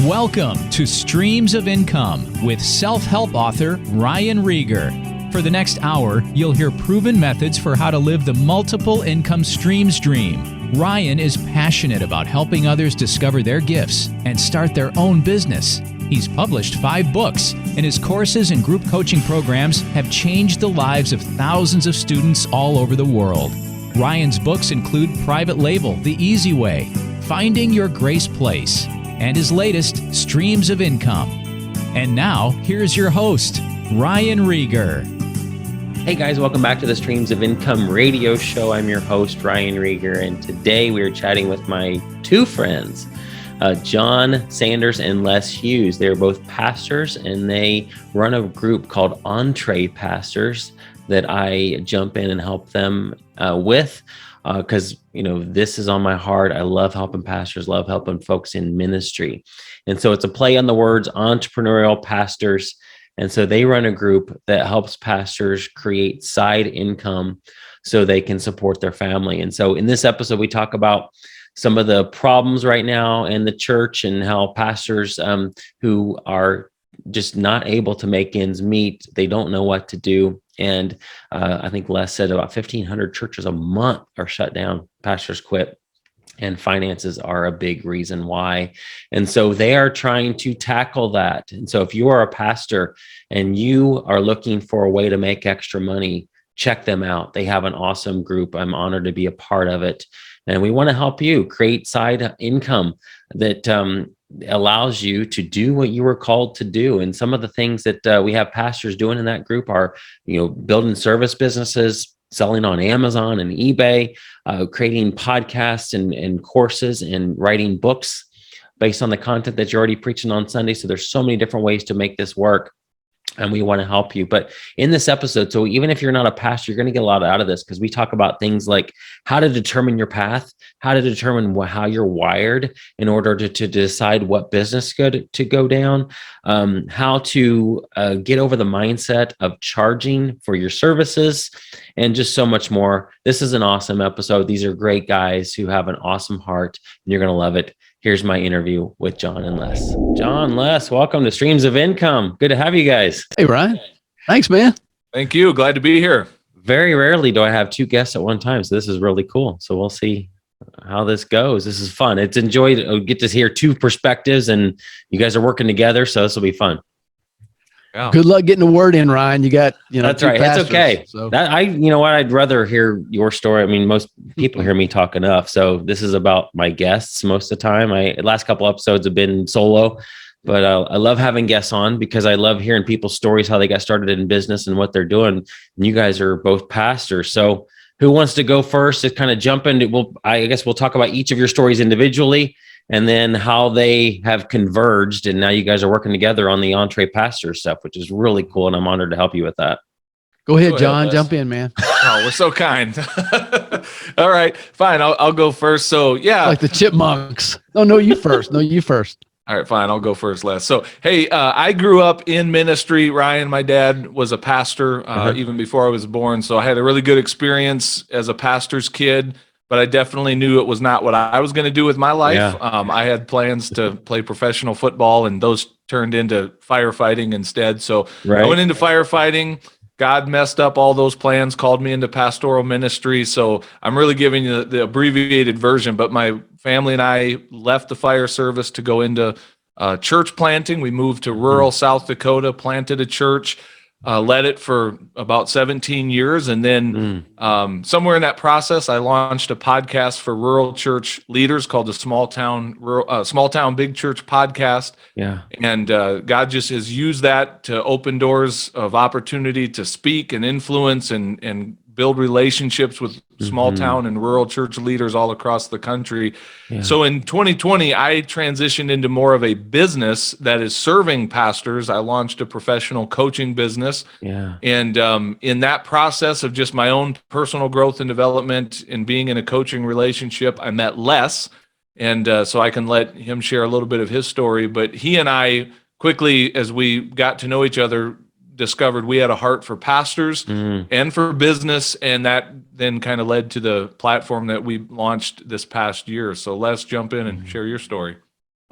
Welcome to Streams of Income with self-help author Ryan Rieger. For the next hour, you'll hear proven methods for how to live the multiple income streams dream. Ryan is passionate about helping others discover their gifts and start their own business. He's published 5 books, and his courses and group coaching programs have changed the lives of thousands of students all over the world. Ryan's books include Private Label, The Easy Way, Finding Your Grace Place, and his latest, Streams of Income. And now, here's your host, Ryan Rieger. Hey guys, welcome back to the Streams of Income radio show. I'm your host, Ryan Rieger, and today we are chatting with my 2 friends, John Sanders and Les Hughes. They're both pastors, and they run a group called Entrepastors that I jump in and help them with. Because, this is on my heart. I love helping pastors, love helping folks in ministry. And so it's a play on the words, entrepreneurial pastors. And so they run a group that helps pastors create side income so they can support their family. And so in this episode, we talk about some of the problems right now in the church and how pastors who are just not able to make ends meet, they don't know what to do. And I think Les said about 1,500 churches a month are shut down. Pastors quit, and finances are a big reason why. And so they are trying to tackle that. And so if you are a pastor and you are looking for a way to make extra money, check them out. They have an awesome group. I'm honored to be a part of it. And we want to help you create side income that allows you to do what you were called to do. And some of the things that we have pastors doing in that group are, building service businesses, selling on Amazon and eBay, creating podcasts and courses, and writing books based on the content that you're already preaching on Sunday. So there's so many different ways to make this work, and we want to help you. But in this episode, so even if you're not a pastor, you're going to get a lot out of this, because we talk about things like how to determine your path, how to determine how you're wired in order to decide what business to go down, how to get over the mindset of charging for your services, and just so much more. This is an awesome episode. These are great guys who have an awesome heart, and you're going to love it. Here's my interview with John and Les. John, Les, welcome to Streams of Income. Good to have you guys. Hey, Ryan. Thanks, man. Thank you. Glad to be here. Very rarely do I have 2 guests at one time, so this is really cool. So we'll see how this goes. This is fun. It's enjoyed. I get to hear 2 perspectives, and you guys are working together, so this will be fun. Yeah. Good luck getting the word in, Ryan. You got, that's 2 right. pastors, it's okay. So. I'd rather hear your story. I mean, most people hear me talk enough. So this is about my guests most of the time. Last couple episodes have been solo, but I love having guests on because I love hearing people's stories, how they got started in business and what they're doing. And you guys are both pastors. So who wants to go first to kind of jump into, I guess we'll talk about each of your stories individually, and then how they have converged. And now you guys are working together on the Entrepastors stuff, which is really cool. And I'm honored to help you with that. Go ahead, John. Jump in, man. Oh, we're so kind. All right, fine. I'll go first. So yeah. Like the chipmunks. No, you first. No, you first. All right, fine. I'll go first, Les. So, hey, I grew up in ministry. Ryan, my dad was a pastor even before I was born. So I had a really good experience as a pastor's kid. But I definitely knew it was not what I was going to do with my life. Yeah. I had plans to play professional football, and those turned into firefighting instead. So I went into firefighting. God messed up all those plans, called me into pastoral ministry. So I'm really giving you the abbreviated version. But my family and I left the fire service to go into church planting. We moved to rural South Dakota, planted a church. Led it for about 17 years. And then somewhere in that process, I launched a podcast for rural church leaders called the Small Town Big Church podcast. Yeah. And God just has used that to open doors of opportunity to speak and influence and build relationships with small town and rural church leaders all across the country. Yeah. So in 2020, I transitioned into more of a business that is serving pastors. I launched a professional coaching business. Yeah. And in that process of just my own personal growth and development and being in a coaching relationship, I met Les. And so I can let him share a little bit of his story. But he and I quickly, as we got to know each other, discovered we had a heart for pastors and for business, and that then kind of led to the platform that we launched this past year. So let's jump in and share your story.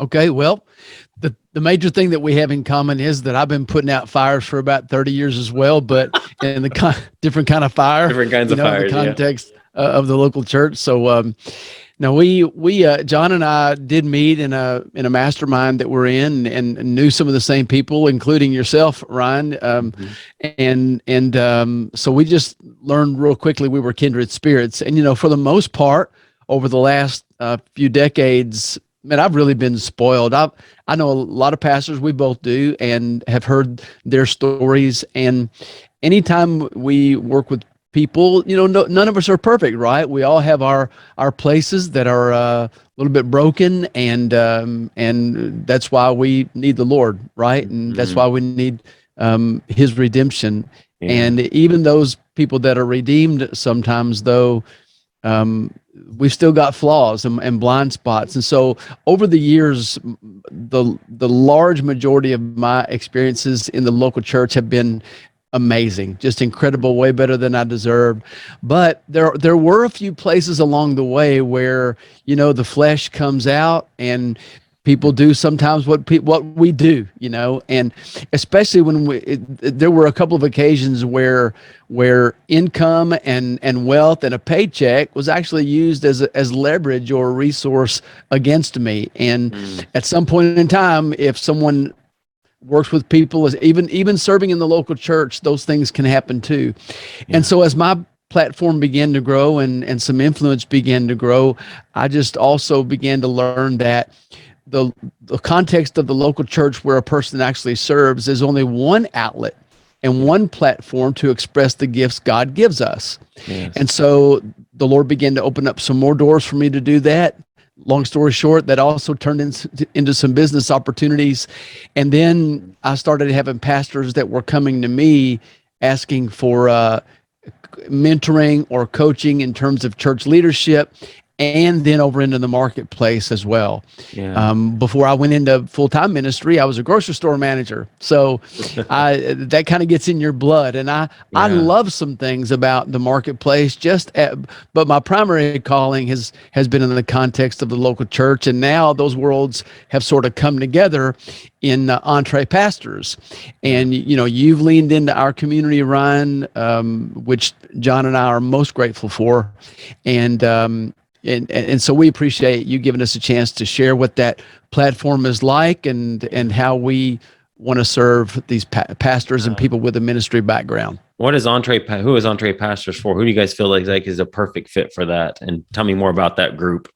Okay, well, the major thing that we have in common is that I've been putting out fires for about 30 years as well, but in the different kind of fire, Different kinds of fires, in the context of the local church. So now we John and I did meet in a mastermind that we're in, and knew some of the same people, including yourself, Ryan. So we just learned real quickly we were kindred spirits, and for the most part, over the last few decades, man, I've really been spoiled. I know a lot of pastors, we both do, and have heard their stories. And anytime we work with people, none of us are perfect, right? We all have our places that are a little bit broken, and that's why we need the Lord, right? And that's why we need His redemption. Yeah. And even those people that are redeemed, sometimes though, we've still got flaws and blind spots. And so over the years, the large majority of my experiences in the local church have been amazing, just incredible, way better than I deserved. But there were a few places along the way where, the flesh comes out, and people do sometimes what we do, and especially when there were a couple of occasions where income and wealth and a paycheck was actually used as leverage or a resource against me. And at some point in time, if someone works with people, as even serving in the local church, those things can happen too. Yeah. And so as my platform began to grow and some influence began to grow, I just also began to learn that the context of the local church where a person actually serves is only one outlet and one platform to express the gifts God gives us. Yes. And so the Lord began to open up some more doors for me to do that. Long story short, that also turned into some business opportunities. And then I started having pastors that were coming to me asking for mentoring or coaching in terms of church leadership, and then over into the marketplace as well. Yeah. Before I went into full-time ministry, I was a grocery store manager. So that kind of gets in your blood. And I love some things about the marketplace, but my primary calling has been in the context of the local church. And now those worlds have sort of come together in Entrepastors. And, you've leaned into our community, Ryan, which John and I are most grateful for. And so we appreciate you giving us a chance to share what that platform is like and how we want to serve these pastors and people with a ministry background. Who is Entrepastors for? Who do you guys feel like is a perfect fit for that? And tell me more about that group.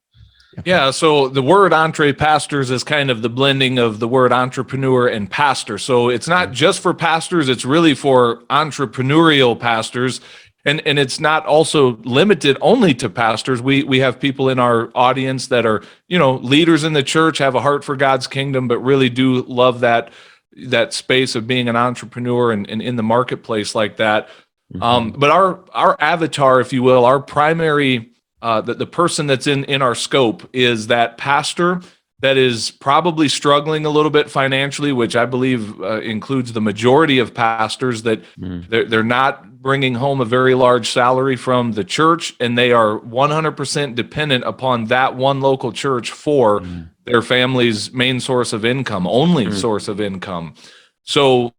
Yeah, so the word Entrepastors is kind of the blending of the word entrepreneur and pastor. So it's not just for pastors, it's really for entrepreneurial pastors. And it's not also limited only to pastors. We have people in our audience that are, leaders in the church, have a heart for God's kingdom, but really do love that space of being an entrepreneur and in the marketplace like that. Mm-hmm. But our avatar, if you will, our primary, the person that's in our scope is that pastor that is probably struggling a little bit financially, which I believe includes the majority of pastors, that they're not bringing home a very large salary from the church, and they are 100% dependent upon that one local church for their family's main source of income, only source of income. So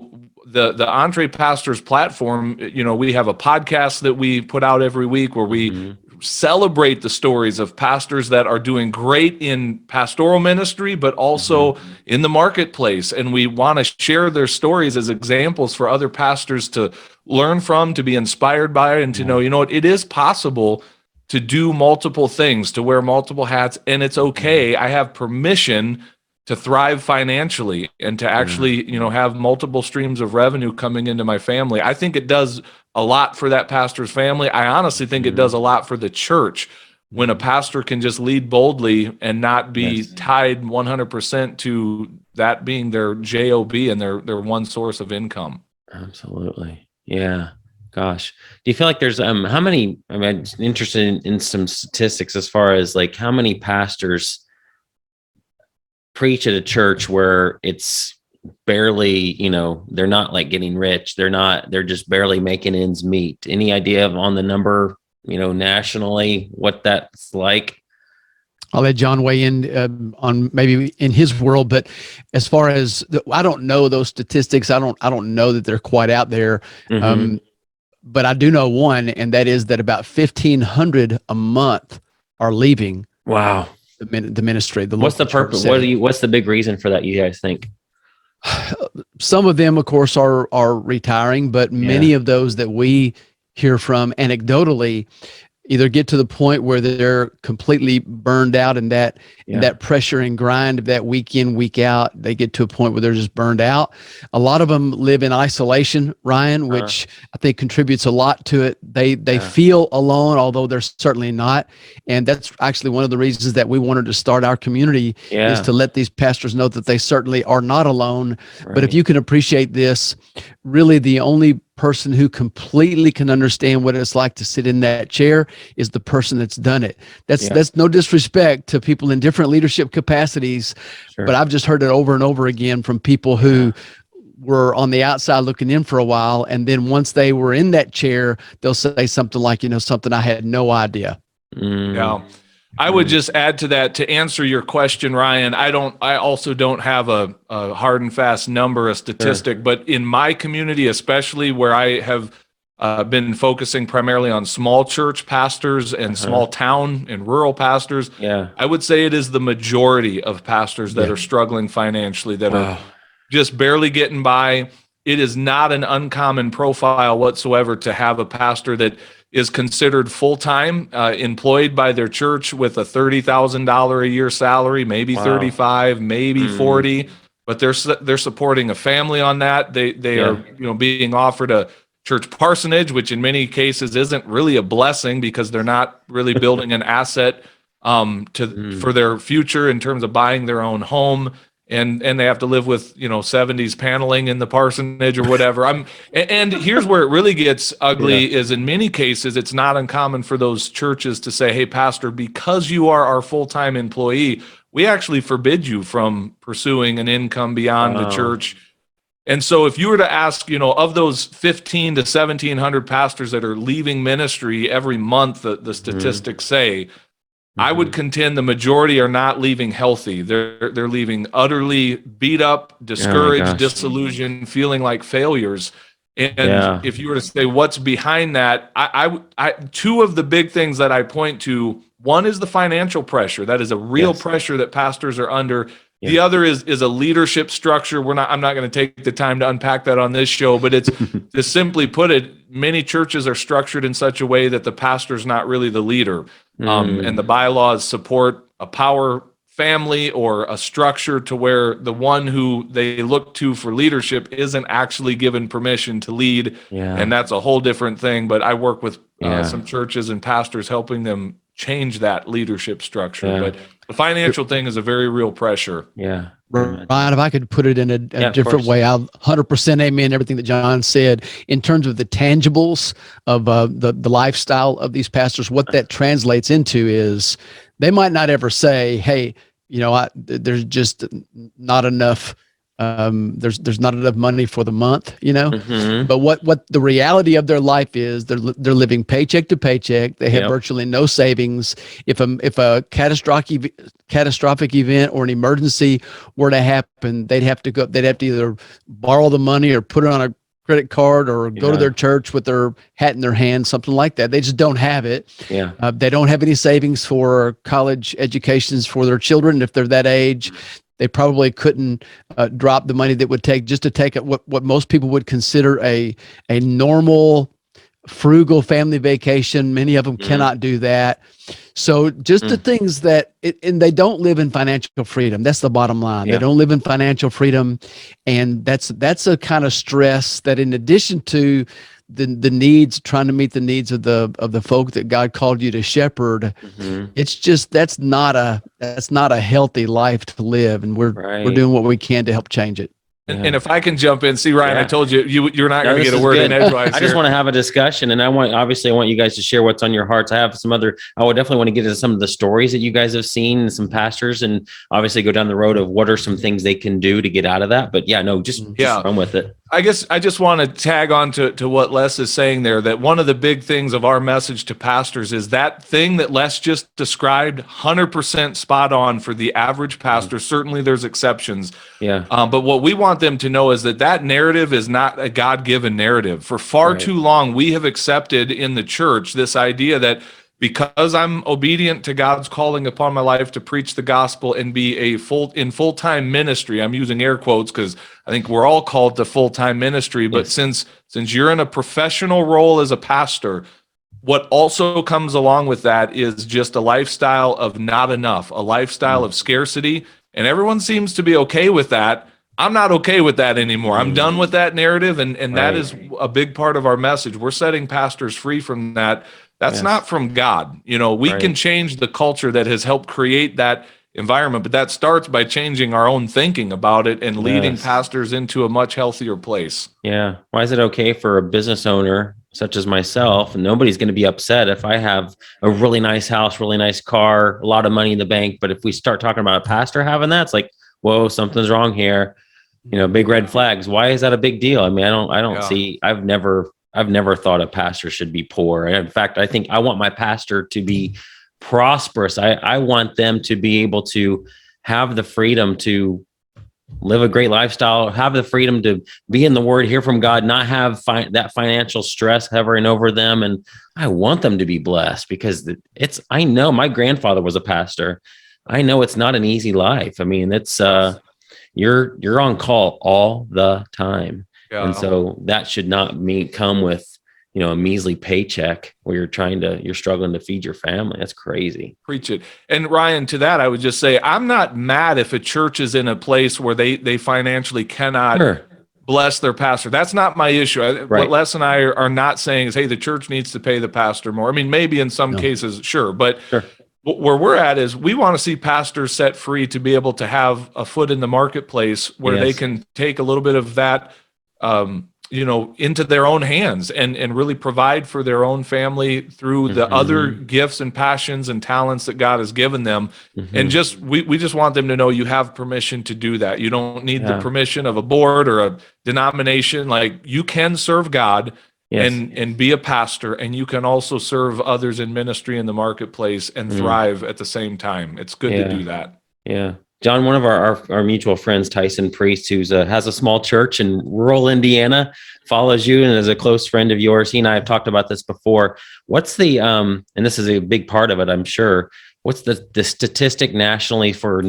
the Entrepastors platform, we have a podcast that we put out every week where we celebrate the stories of pastors that are doing great in pastoral ministry, but also in the marketplace. And we want to share their stories as examples for other pastors to learn from, to be inspired by, and to know, it is possible to do multiple things, to wear multiple hats, and it's okay. I have permission to thrive financially and to actually, have multiple streams of revenue coming into my family. I think it does a lot for that pastor's family. I honestly think it does a lot for the church when a pastor can just lead boldly and not be tied 100% to that being their job and their one source of income. Absolutely. Yeah. Gosh. Do you feel like there's how many, I'm interested in some statistics as far as like how many pastors preach at a church where it's barely, they're not like getting rich. They're just barely making ends meet. Any idea on the number, nationally, what that's like? I'll let John weigh in on maybe in his world, but as far as I don't know those statistics. I don't know that they're quite out there. But I do know one, and that is that about 1,500 a month are leaving. Wow. The ministry. What's the purpose? What's the big reason for that, you guys think? Some of them, of course, are retiring, but many of those that we hear from anecdotally either get to the point where they're completely burned out in that pressure and grind of that week in, week out. They get to a point where they're just burned out. A lot of them live in isolation, Ryan, which I think contributes a lot to it. They feel alone, although they're certainly not. And that's actually one of the reasons that we wanted to start our community is to let these pastors know that they certainly are not alone. Right. But if you can appreciate this, really the only person who completely can understand what it's like to sit in that chair is the person that's done it. That's no disrespect to people in different leadership capacities, but I've just heard it over and over again from people who were on the outside looking in for a while, and then once they were in that chair, they'll say something like, something I had no idea. Yeah. I would just add to that to answer your question, Ryan. I also don't have a hard and fast number, a statistic, but in my community, especially where I have been focusing primarily on small church pastors and small town and rural pastors, I would say it is the majority of pastors that are struggling financially, that are just barely getting by. It is not an uncommon profile whatsoever to have a pastor that is considered full-time, employed by their church with a $30,000 a year salary, maybe 35, maybe 40, but they're supporting a family on that. They are being offered a church parsonage, which in many cases isn't really a blessing because they're not really building an asset for their future in terms of buying their own home. And they have to live with 70s paneling in the parsonage or whatever. And here's where it really gets ugly is in many cases it's not uncommon for those churches to say, hey, pastor, because you are our full-time employee, we actually forbid you from pursuing an income beyond the church. And so if you were to ask, of those 1,500 to 1,700 pastors that are leaving ministry every month, the statistics say, I would contend the majority are not leaving healthy. They're leaving utterly beat up, discouraged, disillusioned, feeling like failures. And if you were to say what's behind that, I two of the big things that I point to, one is the financial pressure. That is a real pressure that pastors are under. The other is a leadership structure. I'm not going to take the time to unpack that on this show, but it's to simply put it, many churches are structured in such a way that the pastor's not really the leader. And the bylaws support a power family or a structure to where the one who they look to for leadership isn't actually given permission to lead. And that's a whole different thing. But I work with some churches and pastors helping them change that leadership structure. But the financial thing is a very real pressure. Ryan, if I could put it in a different way, I'll 100% amen everything that John said. In terms of the tangibles of the lifestyle of these pastors, what that translates into is they might not ever say, hey, there's just not enough. There's not enough money for the month, but what the reality of their life is, they're living paycheck to paycheck. They have virtually no savings. If a catastrophic event or an emergency were to happen, they'd have to either borrow the money or put it on a credit card or go to their church with their hat in their hand, something like that. They just don't have it. They don't have any savings for college educations for their children if they're that age. They probably couldn't drop the money that would take just to take what most people would consider a normal, frugal family vacation. Many of them cannot do that. So just the things and they don't live in financial freedom. That's the bottom line. They don't live in financial freedom. And that's a kind of stress that, in addition to the needs, trying to meet the needs of the folk that God called you to shepherd, it's just that's not a healthy life to live, and we're doing what we can to help change it. And if I can jump in, see, Ryan, I told you're not going to get a word in edgewise. I just want to have a discussion, and I want you guys to share what's on your hearts. I would definitely want to get into some of the stories that you guys have seen, and some pastors, and obviously go down the road of what are some things they can do to get out of that. But just run with it. I guess I just want to tag on to what Les is saying there, that one of the big things of our message to pastors is that thing that Les just described, 100% spot on for the average pastor. Certainly there's exceptions. Yeah. But what we want them to know is that narrative is not a God-given narrative. For far too long, we have accepted in the church this idea that because I'm obedient to God's calling upon my life to preach the gospel and be in full-time ministry, I'm using air quotes because I think we're all called to full-time ministry, but since you're in a professional role as a pastor, what also comes along with that is just a lifestyle of not enough, a lifestyle of scarcity, and everyone seems to be okay with that. I'm not okay with that anymore. I'm done with that narrative, and that is a big part of our message. We're setting pastors free from that. That's not from God. We can change the culture that has helped create that environment, but that starts by changing our own thinking about it and leading pastors into a much healthier place. Yeah. Why is it okay for a business owner such as myself, and nobody's going to be upset if I have a really nice house, really nice car, a lot of money in the bank, but if we start talking about a pastor having that, it's like, whoa, something's wrong here. Big red flags. Why is that a big deal? I mean, I don't see, I've never thought a pastor should be poor. In fact, I think I want my pastor to be prosperous. I want them to be able to have the freedom to live a great lifestyle, have the freedom to be in the Word, hear from God, not have that financial stress hovering over them. And I want them to be blessed because I know my grandfather was a pastor. I know it's not an easy life. I mean, it's you're on call all the time. Yeah. And so that should not come with, a measly paycheck where you're struggling to feed your family. That's crazy. Preach it. And Ryan, to that, I would just say, I'm not mad if a church is in a place where they financially cannot bless their pastor. That's not my issue. What Les and I are not saying is, hey, the church needs to pay the pastor more. I mean, maybe in some cases, sure. But where we're at is we want to see pastors set free to be able to have a foot in the marketplace where they can take a little bit of that, into their own hands and really provide for their own family through the other gifts and passions and talents that God has given them. And we just want them to know you have permission to do that. You don't need the permission of a board or a denomination. Like, you can serve God and be a pastor, and you can also serve others in ministry in the marketplace and thrive at the same time. It's good to do that. Yeah. John, one of our mutual friends, Tyson Priest, who has a small church in rural Indiana, follows you and is a close friend of yours. He and I have talked about this before. What's the, and this is a big part of it, I'm sure, what's the statistic nationally for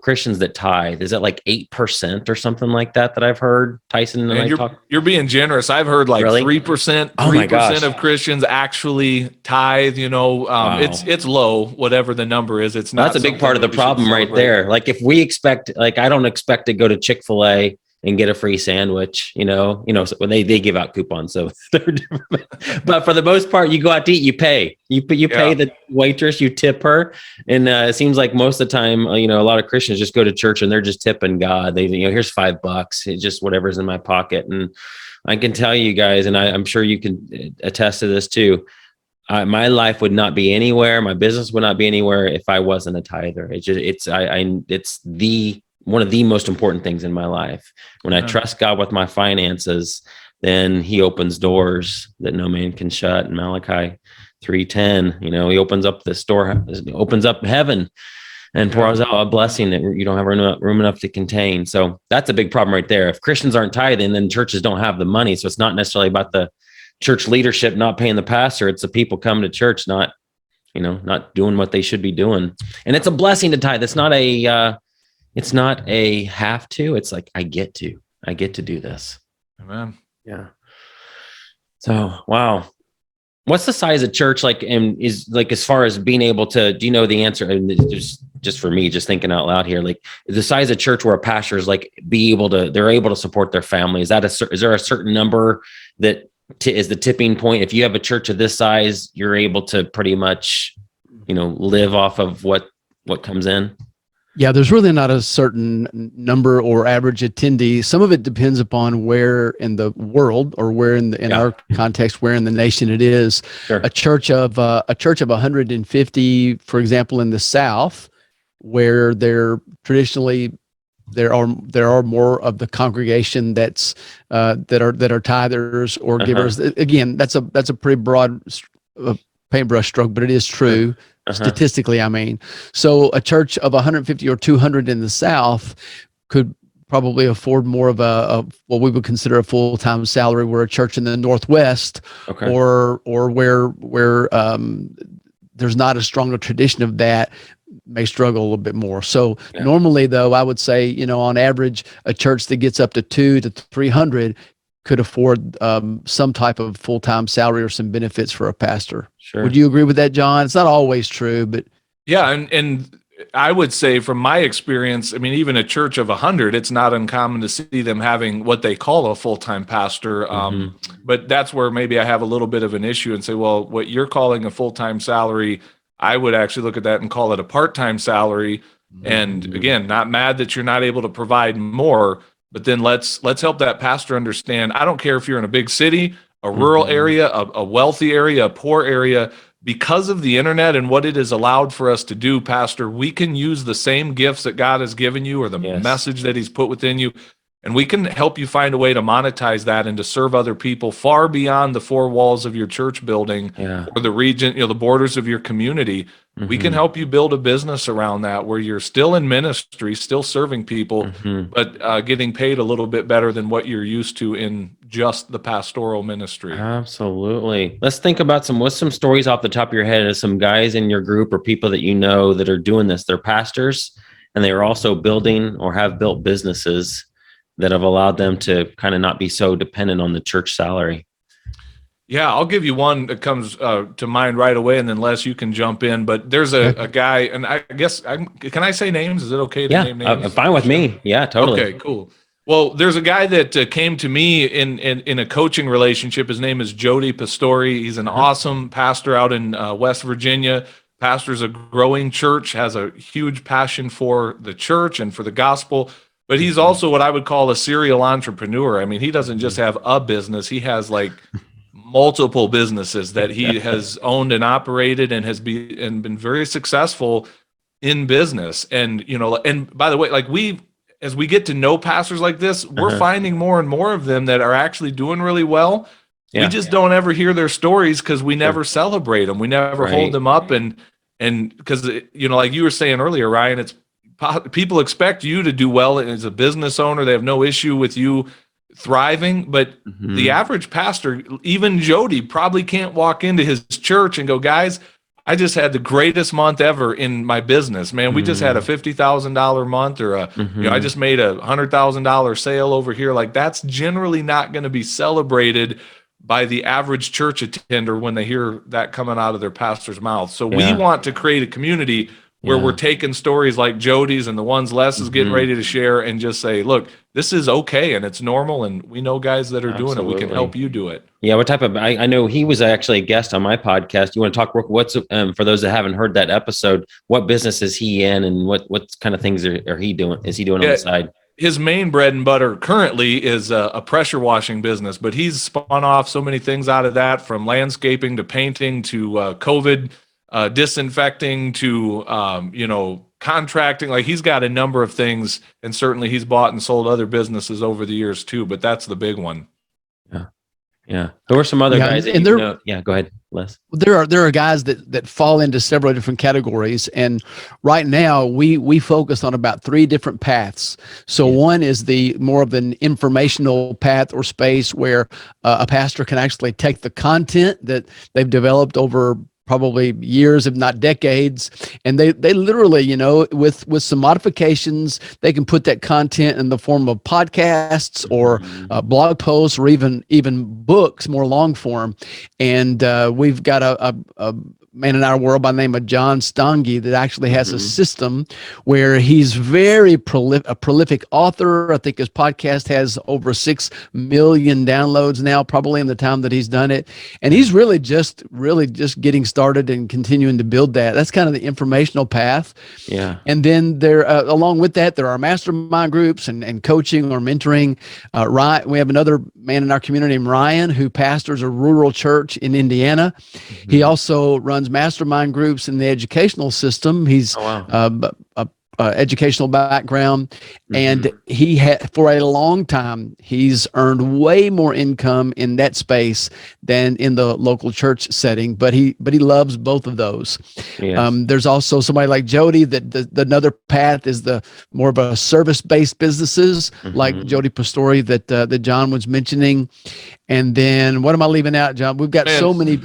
Christians that tithe? Is it like 8% or something like that I've heard? Tyson and I talk. You're being generous. I've heard like 3%, 3% of Christians actually tithe. Wow. It's low, whatever the number is. It's not. That's a big part of the problem right there. Like, if we expect, I don't expect to go to Chick-fil-A and get a free sandwich, so when they give out coupons, so they're different. But for the most part, you go out to eat, you pay pay the waitress, you tip her. And it seems like most of the time, a lot of Christians just go to church and they're just tipping God. They, here's $5. It's just whatever's in my pocket. And I can tell you guys, and I'm sure you can attest to this too. My life would not be anywhere. My business would not be anywhere if I wasn't a tither. It's one of the most important things in my life. When I trust God with my finances, then he opens doors that no man can shut. In Malachi 3:10, he opens up this door, opens up heaven and pours out a blessing that you don't have room enough to contain. So that's a big problem right there. If Christians aren't tithing, then churches don't have the money. So it's not necessarily about the church leadership not paying the pastor. It's the people coming to church, not doing what they should be doing. And it's a blessing to tithe. It's not a have to. It's like, I get to do this. Amen. Yeah. So, wow. What's the size of church like? And is like, as far as being able to, do you know the answer? And just for me, just thinking out loud here, like the size of church where a pastor is like they're able to support their family. Is there a certain number that is the tipping point? If you have a church of this size, you're able to pretty much, live off of what comes in. Yeah, there's really not a certain number or average attendee. Some of it depends upon where in the world, or where in our context, where in the nation it is. Sure. A church of 150, for example, in the South, where they're traditionally there are more of the congregation that are tithers or givers. Again, that's a pretty broad paintbrush stroke, but it is true statistically. I mean, so a church of 150 or 200 in the South could probably afford more of a what we would consider a full-time salary, where a church in the Northwest or where there's not a stronger tradition of that may struggle a little bit more. So normally, though, I would say, on average, a church that gets up to 200 to 300 could afford some type of full-time salary or some benefits for a pastor. Sure. Would you agree with that, John? It's not always true, but yeah, and I would say from my experience, I mean, even a church of 100, it's not uncommon to see them having what they call a full-time pastor. But that's where maybe I have a little bit of an issue and say, well, what you're calling a full-time salary, I would actually look at that and call it a part-time salary. And again, not mad that you're not able to provide more, but then let's help that pastor understand. I don't care if you're in a big city, a rural area, a wealthy area, a poor area. Because of the internet and what it has allowed for us to do, Pastor, we can use the same gifts that God has given you, or the message that he's put within you, and we can help you find a way to monetize that and to serve other people far beyond the four walls of your church building or the region, the borders of your community. We can help you build a business around that where you're still in ministry, still serving people, but getting paid a little bit better than what you're used to in just the pastoral ministry. Absolutely. Let's think about what's some stories off the top of your head of some guys in your group or people that you know that are doing this. They're pastors, and they are also building or have built businesses that have allowed them to kind of not be so dependent on the church salary. Yeah, I'll give you one that comes to mind right away, and then Les, you can jump in. But there's a guy, and I guess, can I say names? Is it okay to name names? Fine with me. Yeah, totally. Okay, cool. Well, there's a guy that came to me in a coaching relationship. His name is Jody Pastore. He's an awesome pastor out in West Virginia. Pastors a growing church, has a huge passion for the church and for the gospel. But he's also what I would call a serial entrepreneur. I mean, he doesn't just have a business. He has like multiple businesses that he has owned and operated and has been very successful in business. And, and by the way, like as we get to know pastors like this, we're finding more and more of them that are actually doing really well. We just don't ever hear their stories because we never celebrate them. We never hold them up. And because, like you were saying earlier, Ryan, people expect you to do well as a business owner. They have no issue with you thriving, but the average pastor, even Jody, probably can't walk into his church and go, guys, I just had the greatest month ever in my business, man. We just had a $50,000 month, or I just made a $100,000 sale over here. Like, that's generally not going to be celebrated by the average church attender when they hear that coming out of their pastor's mouth. So we want to create a community where we're taking stories like Jody's and the ones Les is getting ready to share and just say, look, this is okay and it's normal, and we know guys that are doing it. We can help you do it. Yeah, what type of, I know he was actually a guest on my podcast. You want to talk, what's, for those that haven't heard that episode, what business is he in and what kind of things is he doing on the side? His main bread and butter currently is a pressure washing business, but he's spun off so many things out of that, from landscaping to painting to COVID disinfecting to, contracting. Like, he's got a number of things, and certainly he's bought and sold other businesses over the years too, but that's the big one. Yeah. Who are some other guys that go ahead, Les. There are guys that fall into several different categories, and right now we focus on about 3 different paths. So one is the more of an informational path or space where a pastor can actually take the content that they've developed over probably years, if not decades, and they literally, with some modifications, they can put that content in the form of podcasts or blog posts, or even books, more long form. And we've got a man in our world by the name of John Stoney that actually has a system where he's very a prolific author. I think his podcast has over 6 million downloads now, probably in the time that he's done it. And he's really just getting started and continuing to build that. That's kind of the informational path. Yeah. And then there, along with that, there are mastermind groups and coaching or mentoring. Ryan, we have another man in our community named Ryan, who pastors a rural church in Indiana. He also runs mastermind groups in the educational system. He's a educational background, and he had, for a long time, he's earned way more income in that space than in the local church setting. But he loves both of those. Yes. There's also somebody like Jody that the another path is the more of a service-based businesses, like Jody Pastore that John was mentioning. And then what am I leaving out, John? We've got so many.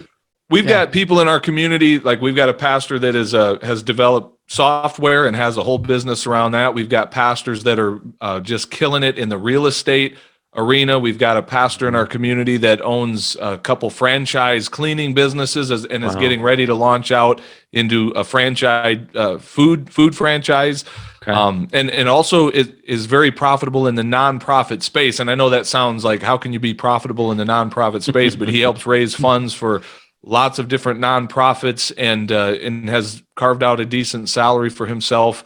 We've got people in our community, like we've got a pastor that has developed software and has a whole business around that. We've got pastors that are just killing it in the real estate arena. We've got a pastor in our community that owns a couple franchise cleaning businesses and is getting ready to launch out into a franchise food franchise. Okay. And also is very profitable in the nonprofit space. And I know that sounds like, how can you be profitable in the nonprofit space? But he helps raise funds for lots of different nonprofits and has carved out a decent salary for himself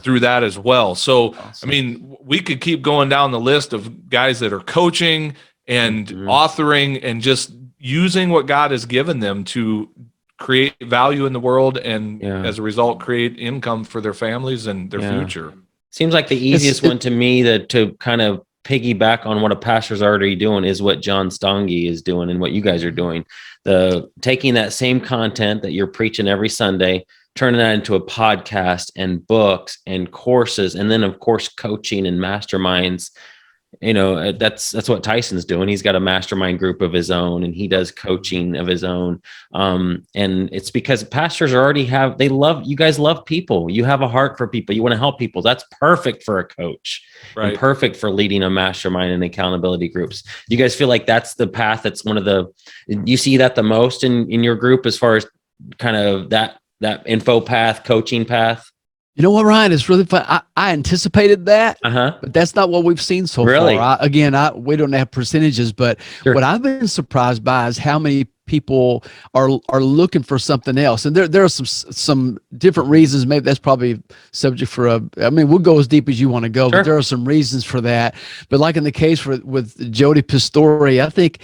through that as well. So, awesome. I mean, we could keep going down the list of guys that are coaching and authoring and just using what God has given them to create value in the world and as a result, create income for their families and their future. Seems like the easiest one to me to kind of piggyback on what a pastor's already doing is what John Stoney is doing and what you guys are doing. Taking that same content that you're preaching every Sunday, turning that into a podcast and books and courses, and then of course coaching and masterminds. You know, that's what Tyson's doing. He's got a mastermind group of his own, and he does coaching of his own. And it's because pastors you guys love people. You have a heart for people. You want to help people. That's perfect for a coach, right? And perfect for leading a mastermind and accountability groups. You guys feel like that's the path. That's you see that the most in your group as far as kind of that info path, coaching path? You know what, Ryan? It's really fun. I anticipated that, but that's not what we've seen so far. We don't have percentages, but what I've been surprised by is how many people are looking for something else. And there are some different reasons. Maybe that's probably subject for we'll go as deep as you want to go, but there are some reasons for that. But like in the case with Jody Pastore, I think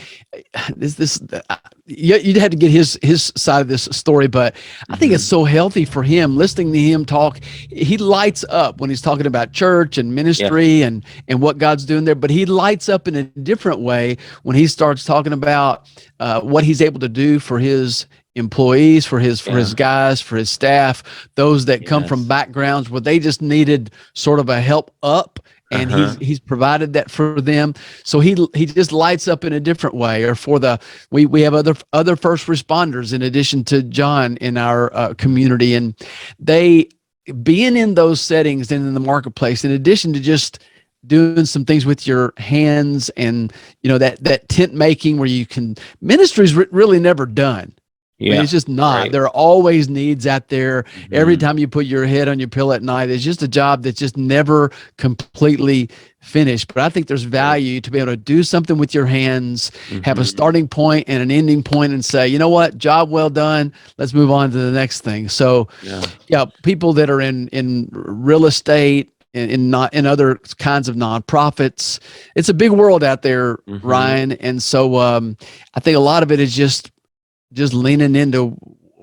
you'd had to get his side of this story, but I think it's so healthy for him, listening to him talk. He lights up when he's talking about church and ministry and what God's doing there, but he lights up in a different way when he starts talking about what he's able to do for his employees, for his guys, for his staff, those that come from backgrounds where they just needed sort of a help up. And he's provided that for them. So he just lights up in a different way. Or we have other first responders in addition to John in our community, and they being in those settings and in the marketplace, in addition to just doing some things with your hands and that tent making where you can ministry's really never done. Yeah, it's just not. Right. There are always needs out there. Every time you put your head on your pillow at night, it's just a job that's just never completely finished. But I think there's value to be able to do something with your hands, have a starting point and an ending point, and say, you know what, job well done. Let's move on to the next thing. So, people that are in real estate, in other kinds of nonprofits, it's a big world out there, Ryan. And so I think a lot of it is just leaning into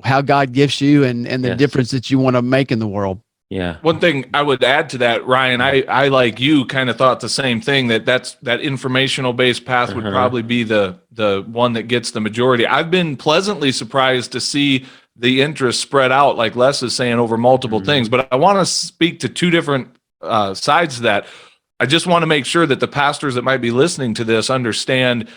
how God gives you and the difference that you want to make in the world. Yeah. One thing I would add to that, Ryan, I like you kind of thought the same thing, that informational based path would probably be the one that gets the majority. I've been pleasantly surprised to see the interest spread out, like Les is saying, over multiple things. But I want to speak to two different sides of that. I just want to make sure that the pastors that might be listening to this understand,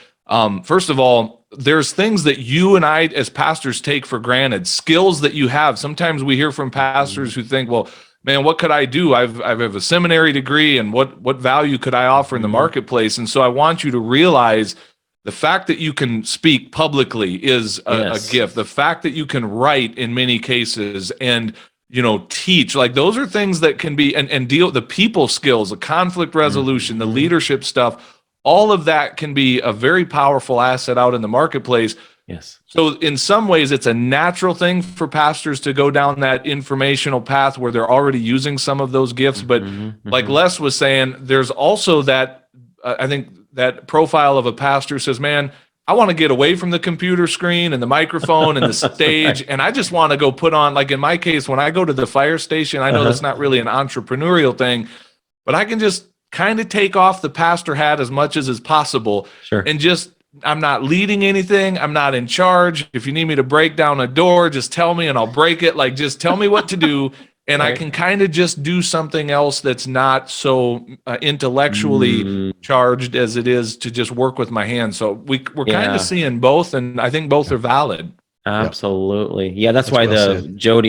first of all, there's things that you and I as pastors take for granted, skills that you have. Sometimes we hear from pastors who think, well, man, what could I do? I have a seminary degree, and what value could I offer in the marketplace? And so I want you to realize the fact that you can speak publicly is a gift. The fact that you can write in many cases and teach, like those are things that can be and deal the people skills, the conflict resolution, the leadership stuff. All of that can be a very powerful asset out in the marketplace. Yes. So in some ways, it's a natural thing for pastors to go down that informational path where they're already using some of those gifts. But like Les was saying, there's also that, I think that profile of a pastor says, man, I want to get away from the computer screen and the microphone and the stage. And I just want to go put on, like in my case, when I go to the fire station, I know that's not really an entrepreneurial thing, but I can just kind of take off the pastor hat as much as is possible. Sure. And just, I'm not leading anything. I'm not in charge. If you need me to break down a door, just tell me and I'll break it. Like, just tell me what to do. And I can kind of just do something else that's not so intellectually charged as it is to just work with my hands. So we're kind of seeing both, and I think both are valid. Absolutely. Yeah, that's why well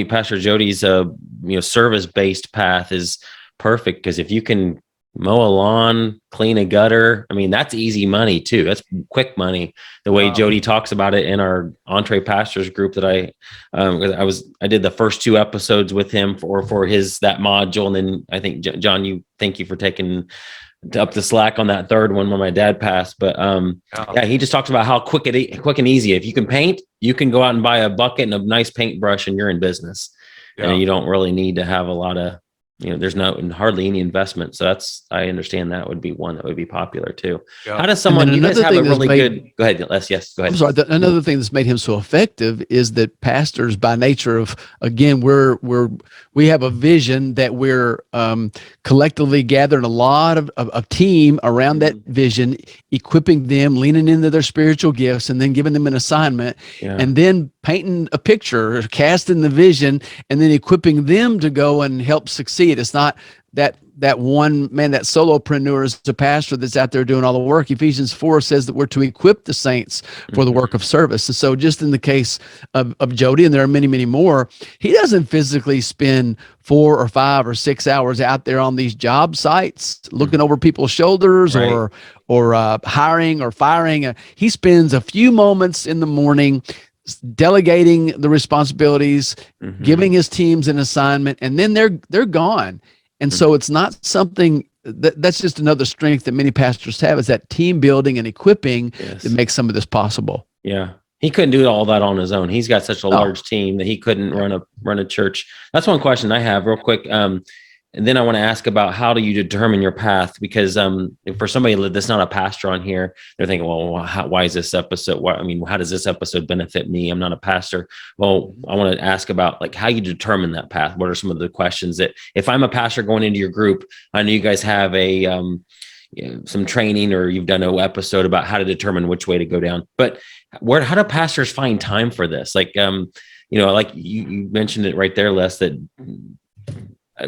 Pastor Jody's service-based path is perfect, because if you can mow a lawn, clean a gutter, I mean, that's easy money too. That's quick money. The way Jody talks about it in our Entrepastors group that I did the first 2 episodes with him for that module. And then I think, John, thank you for taking up the slack on that third one when my dad passed. But he just talks about how quick and easy. If you can paint, you can go out and buy a bucket and a nice paintbrush and you're in business. And you don't really need to have a lot of, there's hardly any investment. So I understand that would be one that would be popular too. Yeah. How does someone, you guys have a really good, go ahead, Les, yes, go ahead. I'm sorry, another thing that's made him so effective is that pastors, by nature of, again, we have a vision that we're collectively gathering a lot of team around that vision, equipping them, leaning into their spiritual gifts, and then giving them an assignment, and then painting a picture, casting the vision, and then equipping them to go and help succeed. It's not that one man, that solopreneur is a pastor that's out there doing all the work. Ephesians 4 says that we're to equip the saints for the work of service. And so just in the case of Jody, and there are many, many more, he doesn't physically spend 4 or 5 or 6 hours out there on these job sites looking over people's shoulders or hiring or firing. He spends a few moments in the morning delegating the responsibilities, giving his teams an assignment, and then they're gone. And so it's not something that's just another strength that many pastors have, is that team building and equipping that makes some of this possible. Yeah. He couldn't do all that on his own. He's got such a large team that he couldn't run a church. That's one question I have real quick. And then I want to ask about, how do you determine your path? Because for somebody that's not a pastor on here, they're thinking, well, why is this episode? How does this episode benefit me? I'm not a pastor. Well, I want to ask about like how you determine that path. What are some of the questions that, if I'm a pastor going into your group, I know you guys have some training, or you've done an episode about how to determine which way to go down. But how do pastors find time for this? Like, like you mentioned it right there, Les, that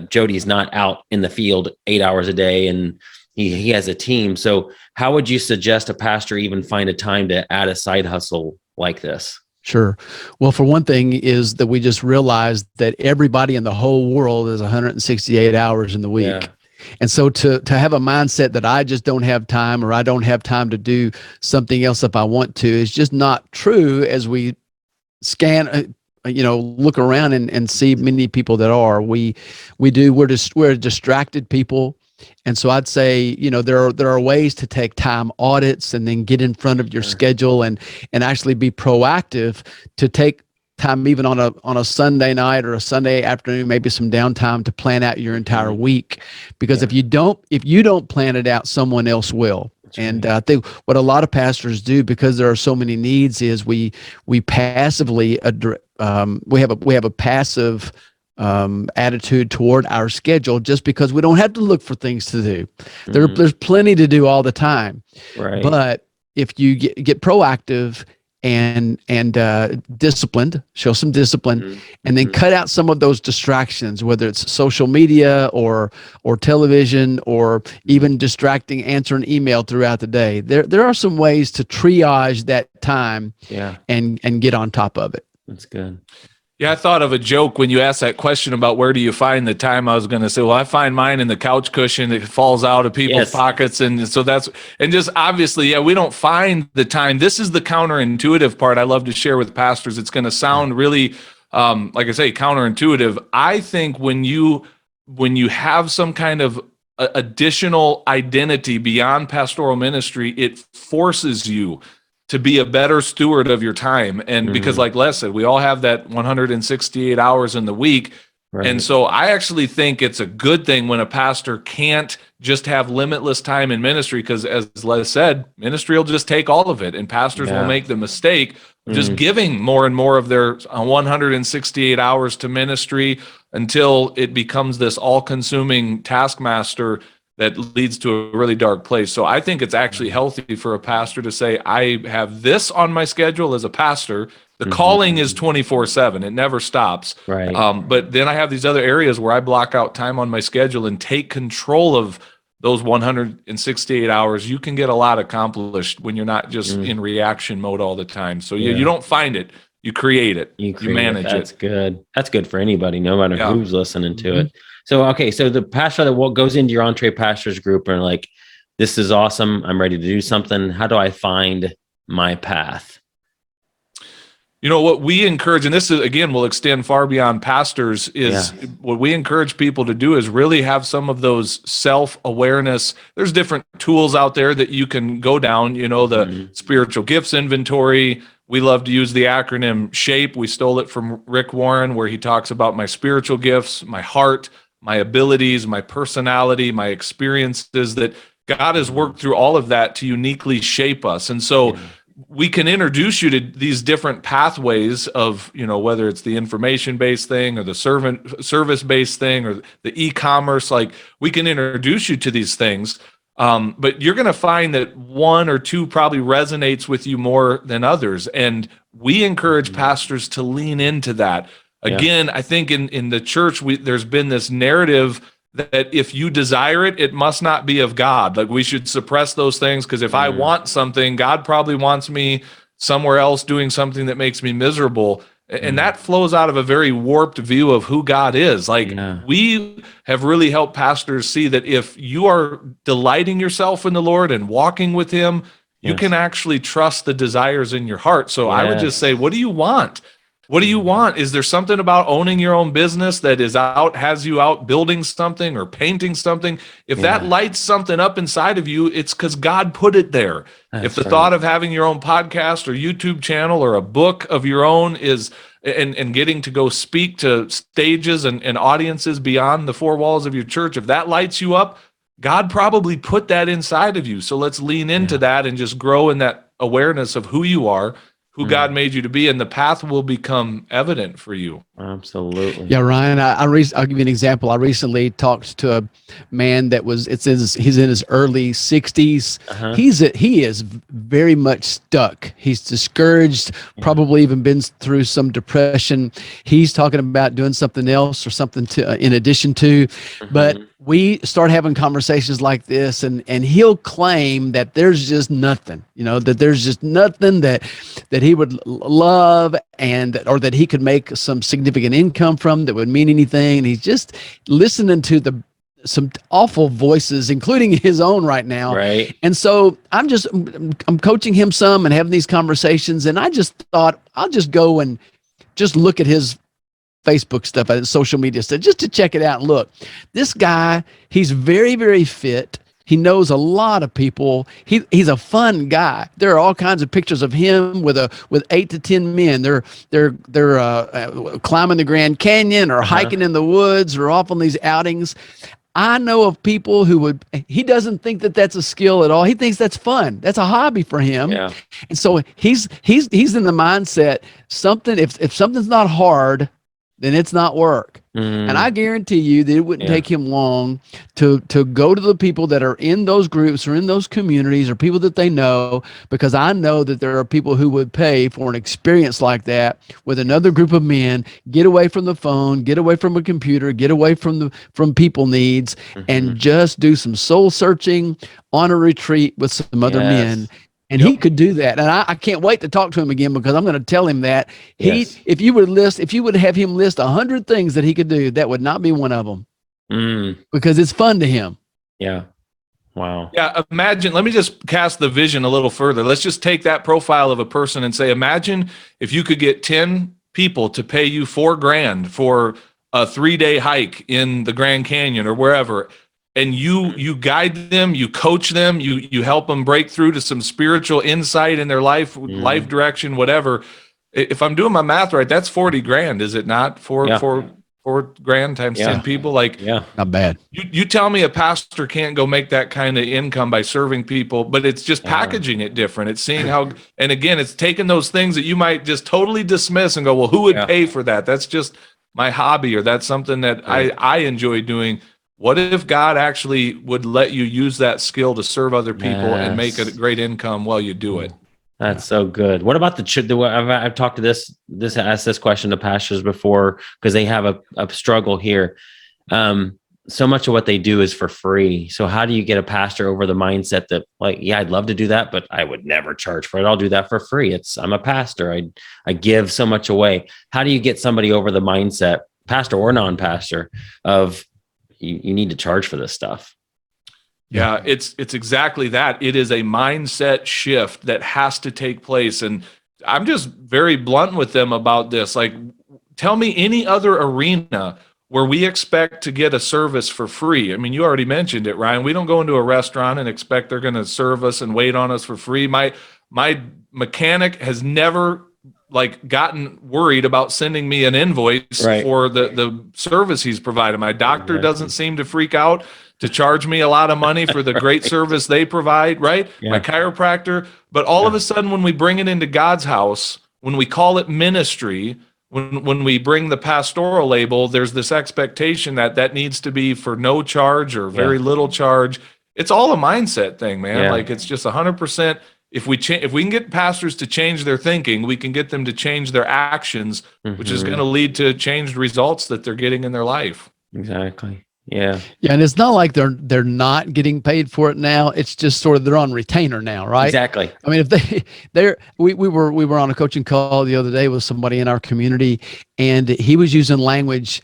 Jody's not out in the field 8 hours a day, and he has a team. So how would you suggest a pastor even find a time to add a side hustle like this? Sure. Well, for one thing is that we just realized that everybody in the whole world is 168 hours in the week. Yeah. And so to have a mindset that I just don't have time, or I don't have time to do something else if I want to, is just not true as we scan look around and see many people that are. We're distracted people. And so I'd say, there are ways to take time audits and then get in front of your schedule and actually be proactive to take time, even on a Sunday night or a Sunday afternoon, maybe some downtime, to plan out your entire week. Because if you don't plan it out, someone else will. And I think what a lot of pastors do, because there are so many needs, is we passively we have a passive attitude toward our schedule, just because we don't have to look for things to do. There's plenty to do all the time. Right. But if you get proactive and disciplined, show some discipline, and then cut out some of those distractions, whether it's social media or television, or even distracting answering email throughout the day. There are some ways to triage that time and get on top of it. That's good. Yeah, I thought of a joke when you asked that question about where do you find the time. I was going to say, well, I find mine in the couch cushion that falls out of people's pockets. And so just obviously, we don't find the time. This is the counterintuitive part I love to share with pastors. It's going to sound really, like I say, counterintuitive. I think when you have some kind of additional identity beyond pastoral ministry, it forces you to be a better steward of your time. And because like Les said, we all have that 168 hours in the week. Right. And so I actually think it's a good thing when a pastor can't just have limitless time in ministry, because as Les said, ministry will just take all of it, and pastors will make the mistake of just giving more and more of their 168 hours to ministry until it becomes this all-consuming taskmaster that leads to a really dark place. So I think it's actually healthy for a pastor to say, I have this on my schedule as a pastor. The calling is 24/7. It never stops. Right. But then I have these other areas where I block out time on my schedule and take control of those 168 hours. You can get a lot accomplished when you're not just in reaction mode all the time. So you don't find it. You create it. You manage it. That's good. That's good for anybody, no matter who's listening to it. So, okay. So the pastor that goes into your Entrepastors group and like, this is awesome, I'm ready to do something. How do I find my path? You know, what we encourage, and this is, again, will extend far beyond pastors, is what we encourage people to do is really have some of those self-awareness. There's different tools out there that you can go down, you know, the spiritual gifts inventory. We love to use the acronym SHAPE. We stole it from Rick Warren, where he talks about my spiritual gifts, my heart, my abilities, my personality, my experiences, that God has worked through all of that to uniquely shape us. And so we can introduce you to these different pathways of, you know, whether it's the information-based thing or the service-based thing or the e-commerce, like we can introduce you to these things. But you're going to find that one or two probably resonates with you more than others. And we encourage pastors to lean into that. Again, I think in the church, there's been this narrative that if you desire it, it must not be of God. Like we should suppress those things, because if I want something, God probably wants me somewhere else doing something that makes me miserable. And that flows out of a very warped view of who God is. Like we have really helped pastors see that if you are delighting yourself in the Lord and walking with him, you can actually trust the desires in your heart. So I would just say, what do you want? What do you want? Is there something about owning your own business that has you out building something or painting something? If that lights something up inside of you, it's because God put it there. If the thought of having your own podcast or YouTube channel or a book of your own is, and getting to go speak to stages and audiences beyond the four walls of your church, if that lights you up, God probably put that inside of you. So let's lean into that and just grow in that awareness of who you are, who God made you to be, and the path will become evident for you. Absolutely. Yeah, Ryan, I'll give you an example. I recently talked to a man that he's in his early 60s. He is very much stuck. He's discouraged, probably even been through some depression. He's talking about doing something else or something in addition to, but we start having conversations like this, and he'll claim that there's just nothing, that there's just nothing that he would love or that he could make some significant income from that would mean anything. And he's just listening to some awful voices, including his own right now. Right. And so I'm coaching him some and having these conversations. And I just thought I'll just go and just look at his Facebook stuff, social media stuff, just to check it out and look. This guy, he's very, very fit. He knows a lot of people. He's a fun guy. There are all kinds of pictures of him with 8 to 10 men. They're climbing the Grand Canyon or hiking in the woods or off on these outings. I know of people he doesn't think that that's a skill at all. He thinks that's fun. That's a hobby for him. Yeah. And so he's in the mindset, if something's not hard, then it's not work. And I guarantee you that it wouldn't take him long to go to the people that are in those groups or in those communities or people that they know, because I know that there are people who would pay for an experience like that with another group of men, get away from the phone, get away from a computer, get away from people needs, and just do some soul searching on a retreat with some other men. And he could do that. And I can't wait to talk to him again, because I'm going to tell him that if you would have him list 100 things that he could do, that would not be one of them, because it's fun to him. Yeah. Wow. Yeah. Imagine, let me just cast the vision a little further. Let's just take that profile of a person and say, imagine if you could get 10 people to pay you $4,000 for a 3-day hike in the Grand Canyon or wherever. And you guide them, you coach them, you help them break through to some spiritual insight in their life direction, whatever. If I'm doing my math right, that's $40,000, is it not? For 4 grand times 10 people. Like, yeah, Not bad. you tell me a pastor can't go make that kind of income by serving people, but it's just packaging it different. It's seeing how, and again, it's taking those things that you might just totally dismiss and go, well, who would pay for that? That's just my hobby, or that's something that I enjoy doing. What if God actually would let you use that skill to serve other people and make a great income while you do it? That's so good. What about I've talked to asked this question to pastors before, because they have a struggle here. So much of what they do is for free. So how do you get a pastor over the mindset that, like, yeah, I'd love to do that, but I would never charge for it. I'll do that for free. I'm a pastor. I give so much away. How do you get somebody over the mindset, pastor or non-pastor, of you need to charge for this stuff? Yeah, it's exactly that. It is a mindset shift that has to take place. And I'm just very blunt with them about this. Like, tell me any other arena where we expect to get a service for free. I mean, you already mentioned it, Ryan. We don't go into a restaurant and expect they're going to serve us and wait on us for free. My mechanic has never gotten worried about sending me an invoice for the service he's provided. My doctor doesn't seem to freak out to charge me a lot of money for the great service they provide, right? Yeah. My chiropractor. But all of a sudden, when we bring it into God's house, when we call it ministry, when we bring the pastoral label, there's this expectation that needs to be for no charge or very little charge. It's all a mindset thing, man. Yeah. Like, it's just 100%. If we can get pastors to change their thinking, we can get them to change their actions, which is going to lead to changed results that they're getting in their life. Exactly. Yeah. Yeah. And it's not like they're not getting paid for it now. It's just sort of, they're on retainer now, right? Exactly. I mean, if we were on a coaching call the other day with somebody in our community, and he was using language.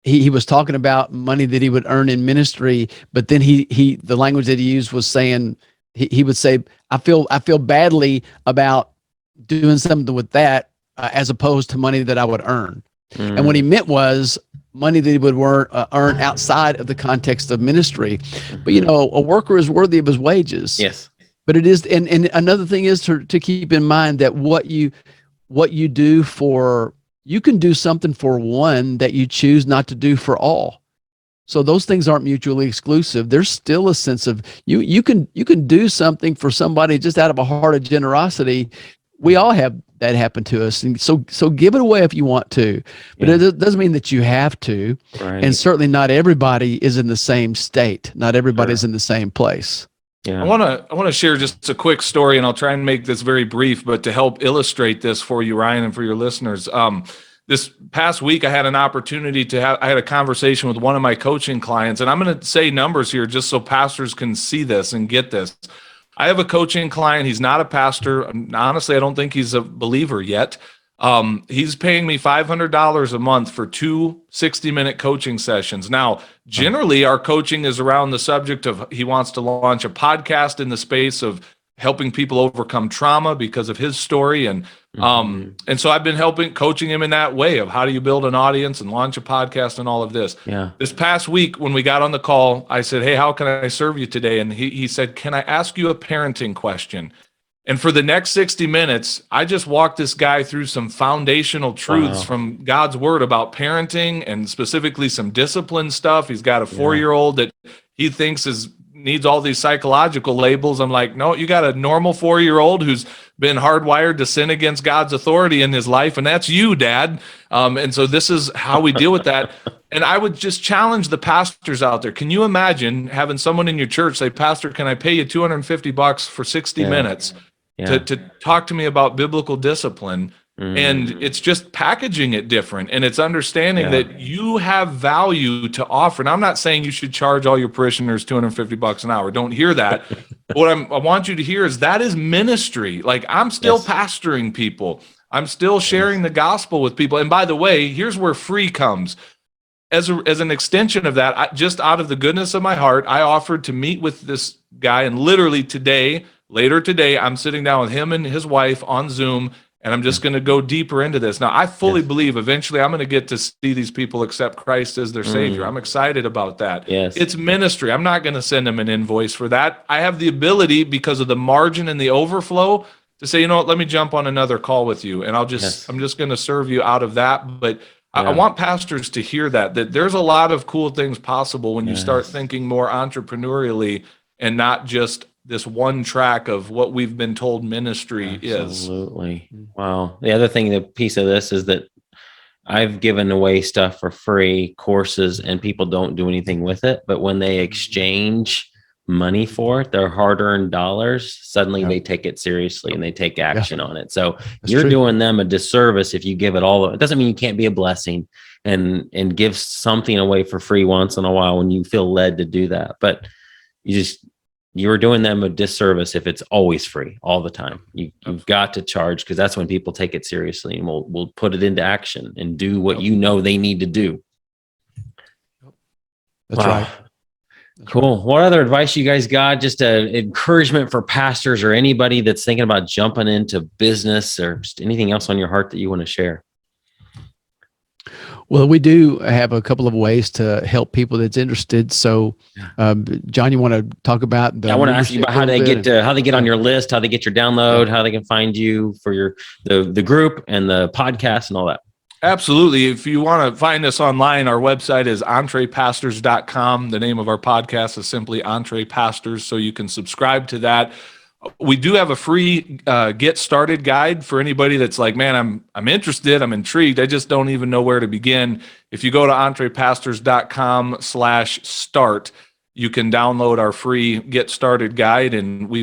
He was talking about money that he would earn in ministry, but then the language that he used was saying, he would say, I feel badly about doing something with that as opposed to money that I would earn. And what he meant was money that he would earn outside of the context of ministry. But, a worker is worthy of his wages. Yes. But it is, and another thing is to keep in mind that what you do you can do something for one that you choose not to do for all. So those things aren't mutually exclusive. There's still a sense of you can do something for somebody just out of a heart of generosity. We all have that happen to us. And so give it away if you want to, but it doesn't mean that you have to. Right. And certainly not everybody is in the same state. Not everybody's in the same place. Yeah. I want to share just a quick story, and I'll try and make this very brief, but to help illustrate this for you, Ryan, and for your listeners. This past week, I had an opportunity I had a conversation with one of my coaching clients, and I'm going to say numbers here just so pastors can see this and get this. I have a coaching client. He's not a pastor. Honestly, I don't think he's a believer yet. He's paying me $500 a month for 2 60-minute coaching sessions. Now, generally, our coaching is around the subject of he wants to launch a podcast in the space of helping people overcome trauma because of his story. And so I've been coaching him in that way of how do you build an audience and launch a podcast and all of this. Yeah. This past week, when we got on the call, I said, hey, how can I serve you today? And he said, can I ask you a parenting question? And for the next 60 minutes, I just walked this guy through some foundational truths from God's word about parenting, and specifically some discipline stuff. He's got a 4-year-old that he thinks needs all these psychological labels. I'm like, no, you got a normal 4-year-old who's been hardwired to sin against God's authority in his life, and that's you, Dad. And so this is how we deal with that. And I would just challenge the pastors out there. Can you imagine having someone in your church say, Pastor, can I pay you $250 for 60 minutes to talk to me about biblical discipline? And it's just packaging it different. And it's understanding that you have value to offer. And I'm not saying you should charge all your parishioners $250 an hour. Don't hear that. What I want you to hear is that is ministry. Like, I'm still pastoring people. I'm still sharing the gospel with people. And by the way, here's where free comes. As an extension of that, just out of the goodness of my heart, I offered to meet with this guy. And literally later today, I'm sitting down with him and his wife on Zoom, and I'm just going to go deeper into this. Now, I fully believe eventually I'm going to get to see these people accept Christ as their Savior. I'm excited about that. Yes. It's ministry. I'm not going to send them an invoice for that. I have the ability, because of the margin and the overflow, to say, you know what, let me jump on another call with you, and I'm just going to serve you out of that. But I want pastors to hear that there's a lot of cool things possible when you start thinking more entrepreneurially and not just this one track of what we've been told ministry is. Absolutely. Wow. The other thing, the piece of this is that I've given away stuff for free, courses, and people don't do anything with it. But when they exchange money for it, their hard-earned dollars, suddenly they take it seriously and they take action on it. So you're doing them a disservice if you give it all. It doesn't mean you can't be a blessing and give something away for free once in a while when you feel led to do that. But you're doing them a disservice if it's always free all the time. You've got to charge, because that's when people take it seriously and we'll put it into action and do what you know they need to do. That's right. Cool. What other advice you guys got? Just encouragement for pastors or anybody that's thinking about jumping into business, or just anything else on your heart that you want to share? Well, we do have a couple of ways to help people that's interested. So, John, you want to talk about I want to ask you about how they get on your list, how they get your download, how they can find you for the group and the podcast and all that. Absolutely. If you want to find us online, our website is Entrepastors.com. The name of our podcast is simply Entrepastors, so you can subscribe to that. We do have a free get started guide for anybody that's like, man, I'm interested, I'm intrigued, I just don't even know where to begin. If you go to Entrepastors.com/start, you can download our free get started guide, and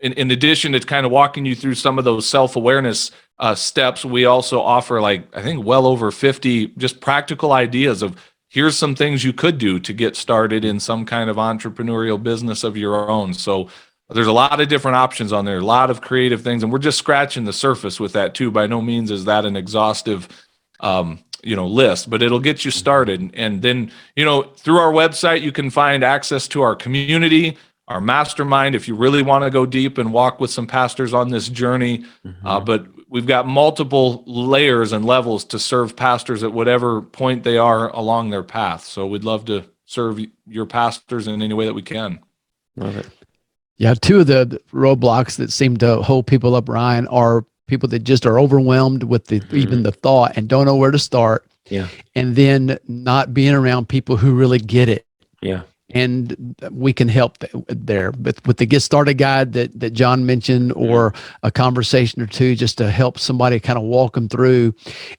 in addition to kind of walking you through some of those self-awareness steps, we also offer, I think, well over 50 just practical ideas of here's some things you could do to get started in some kind of entrepreneurial business of your own. So there's a lot of different options on there, a lot of creative things, and we're just scratching the surface with that too. By no means is that an exhaustive list, but it'll get you started. And then, through our website, you can find access to our community, our mastermind, if you really want to go deep and walk with some pastors on this journey. But we've got multiple layers and levels to serve pastors at whatever point they are along their path. So we'd love to serve your pastors in any way that we can. Love it. Yeah, two of the roadblocks that seem to hold people up, Ryan, are people that just are overwhelmed with even the thought and don't know where to start. Yeah. And then not being around people who really get it. Yeah. And we can help there with the Get Started guide that John mentioned, or a conversation or two just to help somebody kind of walk them through.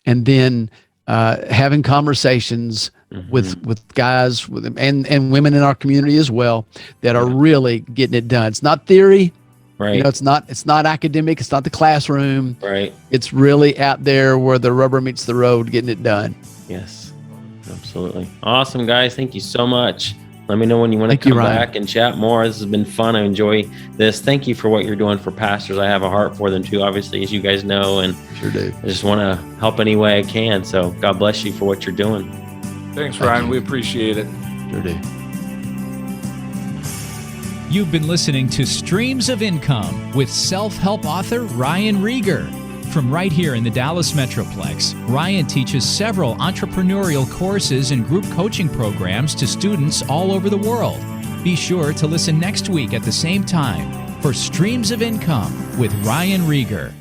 And then having conversations with guys and women in our community as well that are really getting it done. It's not theory, right? It's not academic. It's not the classroom, right? It's really out there where the rubber meets the road, getting it done. Yes, absolutely. Awesome, guys. Thank you so much. Let me know when you want to come back and chat more. This has been fun. I enjoy this. Thank you for what you're doing for pastors. I have a heart for them too, obviously, as you guys know, and sure do. I just want to help any way I can. So God bless you for what you're doing. Thanks, Ryan. We appreciate it. Sure do. You've been listening to Streams of Income with self-help author Ryan Rieger. From right here in the Dallas Metroplex, Ryan teaches several entrepreneurial courses and group coaching programs to students all over the world. Be sure to listen next week at the same time for Streams of Income with Ryan Rieger.